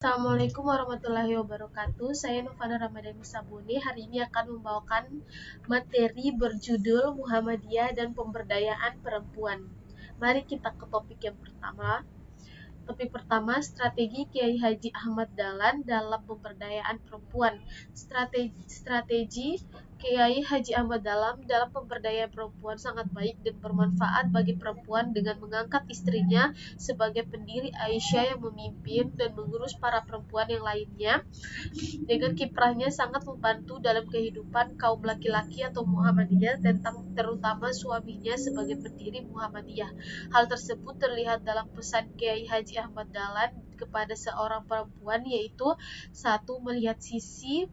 Assalamualaikum warahmatullahi wabarakatuh. Saya Novana Ramadhani Sabuni. Hari ini akan membawakan materi berjudul Muhammadiyah dan Pemberdayaan Perempuan. Mari kita ke topik yang pertama. Topik pertama, strategi Kiai Haji Ahmad Dahlan dalam pemberdayaan perempuan. Strategi Kiai Haji Ahmad Dahlan dalam pemberdayaan perempuan sangat baik dan bermanfaat bagi perempuan dengan mengangkat istrinya sebagai pendiri Aisyah yang memimpin dan mengurus para perempuan yang lainnya. Dengan kiprahnya sangat membantu dalam kehidupan kaum laki-laki atau Muhammadiyah, terutama suaminya sebagai pendiri Muhammadiyah. Hal tersebut terlihat dalam pesan Kiai Haji Ahmad Dahlan kepada seorang perempuan, yaitu satu, melihat sisi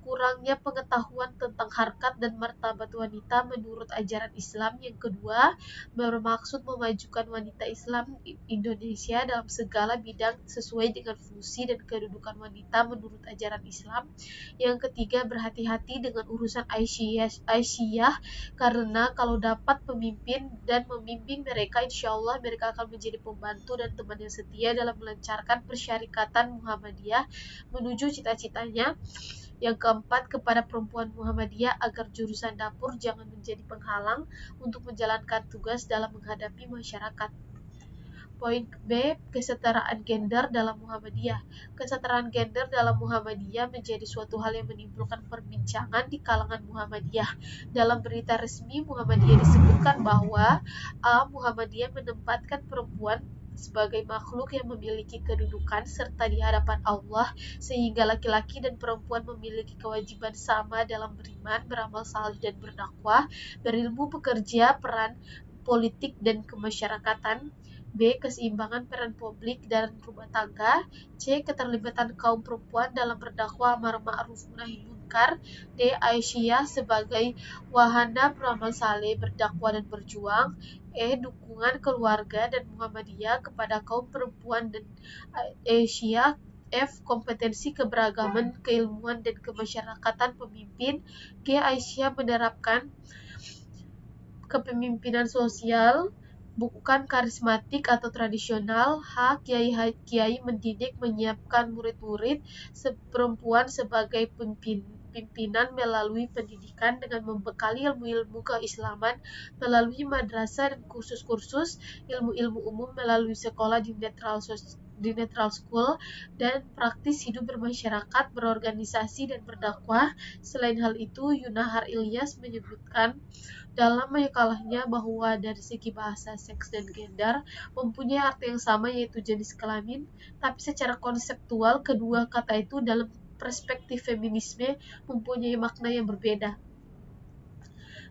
kurangnya pengetahuan tentang harkat dan martabat wanita menurut ajaran Islam. Yang kedua, bermaksud memajukan wanita Islam Indonesia dalam segala bidang sesuai dengan fungsi dan kedudukan wanita menurut ajaran Islam. Yang ketiga, berhati-hati dengan urusan Aisyah, karena kalau dapat pemimpin dan membimbing mereka, insya Allah mereka akan menjadi pembantu dan teman yang setia dalam melancarkan persyarikatan Muhammadiyah menuju cita-citanya. Yang keempat, kepada perempuan Muhammadiyah agar jurusan dapur jangan menjadi penghalang untuk menjalankan tugas dalam menghadapi masyarakat. Poin B, kesetaraan gender dalam Muhammadiyah. Kesetaraan gender dalam Muhammadiyah menjadi suatu hal yang menimbulkan perbincangan di kalangan Muhammadiyah. Dalam berita resmi Muhammadiyah disebutkan bahwa Muhammadiyah menempatkan perempuan sebagai makhluk yang memiliki kedudukan serta di hadapan Allah, sehingga laki-laki dan perempuan memiliki kewajiban sama dalam beriman, beramal saleh dan berdakwah, berilmu, bekerja, peran politik dan kemasyarakatan. B, keseimbangan peran publik dan rumah tangga. C, keterlibatan kaum perempuan dalam berdakwah amar ma'ruf nahi munkar. D, Aisyah sebagai wahana beramal saleh, berdakwah dan berjuang. E, dukungan keluarga dan Muhammadiyah kepada kaum perempuan dan Aisyah. F, kompetensi keberagaman, keilmuan dan kemasyarakatan pemimpin. G, Aisyah menerapkan kepemimpinan sosial bukan karismatik atau tradisional. H, kiai mendidik menyiapkan murid-murid perempuan sebagai pimpinan melalui pendidikan dengan membekali ilmu-ilmu keislaman melalui madrasah dan kursus-kursus ilmu-ilmu umum melalui sekolah di netral school, dan praktis hidup bermasyarakat, berorganisasi dan berdakwah. Selain hal itu, Yunahar Ilyas menyebutkan dalam makalahnya bahwa dari segi bahasa, seks dan gender mempunyai arti yang sama, yaitu jenis kelamin, tapi secara konseptual kedua kata itu dalam perspektif feminisme mempunyai makna yang berbeda.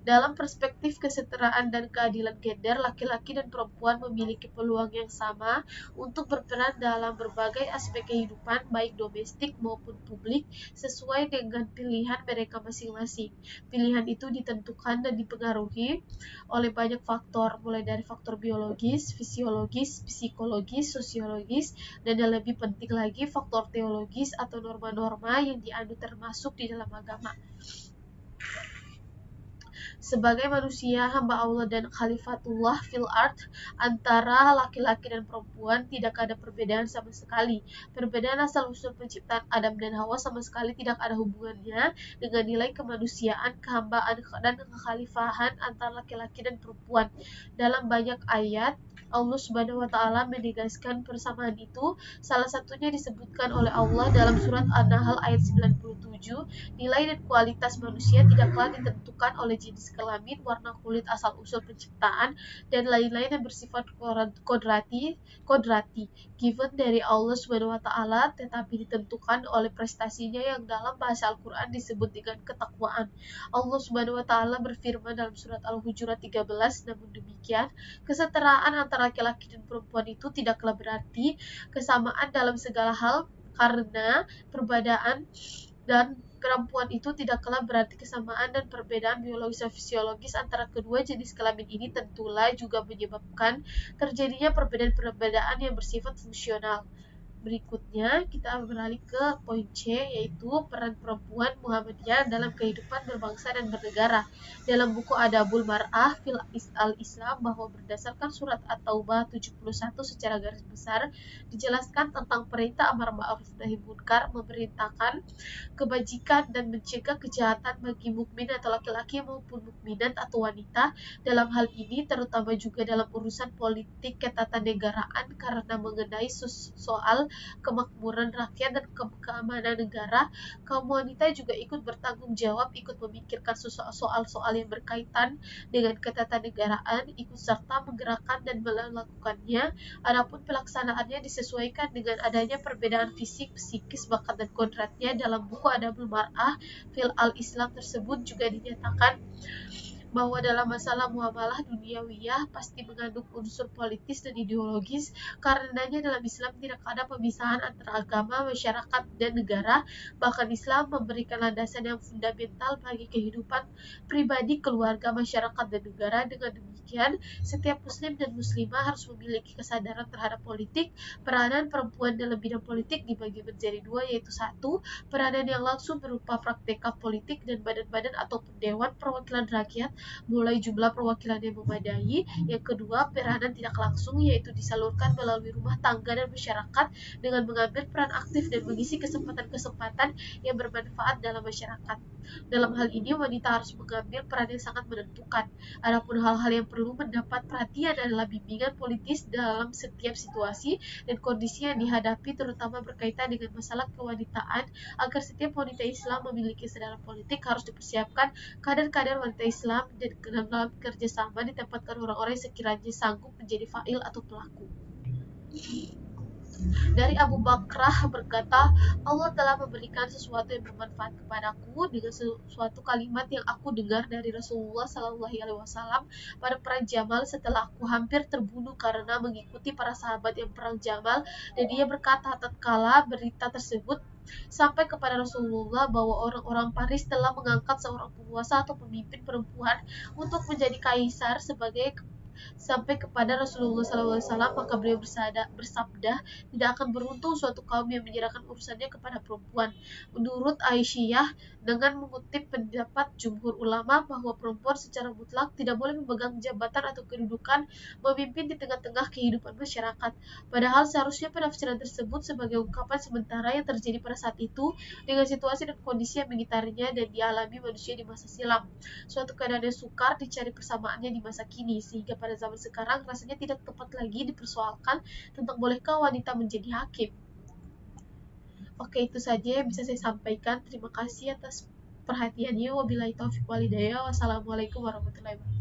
Dalam perspektif kesetaraan dan keadilan gender, laki-laki dan perempuan memiliki peluang yang sama untuk berperan dalam berbagai aspek kehidupan, baik domestik maupun publik, sesuai dengan pilihan mereka masing-masing. Pilihan itu ditentukan dan dipengaruhi oleh banyak faktor, mulai dari faktor biologis, fisiologis, psikologis, sosiologis, dan yang lebih penting lagi, faktor teologis atau norma-norma yang dianut termasuk di dalam agama. Sebagai manusia, hamba Allah dan khalifatullah fil ard, antara laki-laki dan perempuan tidak ada perbedaan sama sekali. Perbedaan asal-usul penciptaan Adam dan Hawa sama sekali tidak ada hubungannya dengan nilai kemanusiaan, kehambaan, dan kekhalifahan antara laki-laki dan perempuan. Dalam banyak ayat, Allah Subhanahu wa taala menegaskan persamaan itu. Salah satunya disebutkan oleh Allah dalam surat An-Nahl ayat 97, nilai dan kualitas manusia tidaklah ditentukan oleh jenis kelamin, warna kulit, asal-usul penciptaan, dan lain-lain yang bersifat kodrati, given dari Allah Subhanahu wa taala, tetapi ditentukan oleh prestasinya yang dalam bahasa Al-Qur'an disebut dengan ketakwaan. Allah Subhanahu wa taala berfirman dalam surat Al-Hujurat 13, namun demikian, kesetaraan antara laki-laki dan perempuan itu tidaklah berarti kesamaan dalam segala hal, karena perbedaan dan perempuan itu tidaklah berarti kesamaan, dan perbedaan biologis dan fisiologis antara kedua jenis kelamin ini tentulah juga menyebabkan terjadinya perbedaan-perbedaan yang bersifat fungsional. Berikutnya kita beralih ke poin C, yaitu peran perempuan Muhammadiyah dalam kehidupan berbangsa dan bernegara. Dalam buku Adabul Mar'ah fil al-Islam, bahwa berdasarkan surat At-Taubah 71 secara garis besar dijelaskan tentang perintah amar ma'ruf nahi munkar, memerintahkan kebajikan dan mencegah kejahatan bagi mukmin atau laki-laki maupun mukminat atau wanita. Dalam hal ini terutama juga dalam urusan politik ketatanegaraan, karena mengenai soal kemakmuran rakyat dan keamanan negara, kaum wanita juga ikut bertanggung jawab, ikut memikirkan soal-soal yang berkaitan dengan ketatanegaraan, ikut serta menggerakkan dan melakukannya. Adapun pelaksanaannya disesuaikan dengan adanya perbedaan fisik, psikis, bakat dan kodratnya. Dalam buku Adabul Mar'ah fil al-Islam tersebut juga dinyatakan bahwa dalam masalah muamalah duniawiyah pasti mengandung unsur politis dan ideologis. Karenanya dalam Islam tidak ada pemisahan antara agama, masyarakat, dan negara. Bahkan Islam memberikan landasan yang fundamental bagi kehidupan pribadi, keluarga, masyarakat, dan negara. Dengan demikian, setiap muslim dan muslimah harus memiliki kesadaran terhadap politik. Peranan perempuan dalam bidang politik dibagi menjadi dua, yaitu satu, peranan yang langsung berupa praktek politik dan badan-badan atau dewan perwakilan rakyat mulai jumlah perwakilan yang memadai. Yang kedua, peranan tidak langsung, yaitu disalurkan melalui rumah tangga dan masyarakat dengan mengambil peran aktif dan mengisi kesempatan-kesempatan yang bermanfaat dalam masyarakat. Dalam hal ini, wanita harus mengambil peran yang sangat menentukan. Adapun hal-hal yang perlu mendapat perhatian adalah bimbingan politis dalam setiap situasi dan kondisi yang dihadapi, terutama berkaitan dengan masalah kewanitaan. Agar setiap wanita Islam memiliki kesadaran politik, harus dipersiapkan kader-kader wanita Islam dan dalam kerjasama ditempatkan orang-orang yang sekiranya sanggup menjadi fa'il atau pelaku. Dari Abu Bakrah berkata, Allah telah memberikan sesuatu yang bermanfaat kepadaku dengan suatu kalimat yang aku dengar dari Rasulullah SAW pada perang Jamal setelah aku hampir terbunuh karena mengikuti para sahabat yang perang Jamal. Dan dia berkata tatkala berita tersebut sampai kepada Rasulullah bahwa orang-orang Paris telah mengangkat seorang penguasa atau pemimpin perempuan untuk menjadi kaisar sampai kepada Rasulullah SAW, maka beliau bersabda, tidak akan beruntung suatu kaum yang menyerahkan urusannya kepada perempuan. Menurut Aisyah, dengan mengutip pendapat jumhur ulama bahwa perempuan secara mutlak tidak boleh memegang jabatan atau kedudukan memimpin di tengah-tengah kehidupan masyarakat. Padahal seharusnya penafsiran tersebut sebagai ungkapan sementara yang terjadi pada saat itu dengan situasi dan kondisi yang mengitarinya dan dialami manusia di masa silam. Suatu keadaan yang sukar dicari persamaannya di masa kini, sehingga pada zaman sekarang rasanya tidak tepat lagi dipersoalkan tentang bolehkah wanita menjadi hakim. Oke, itu saja yang bisa saya sampaikan. Terima kasih atas perhatiannya. Wabillahi taufiq walhidayah. Wassalamualaikum warahmatullahi wabarakatuh.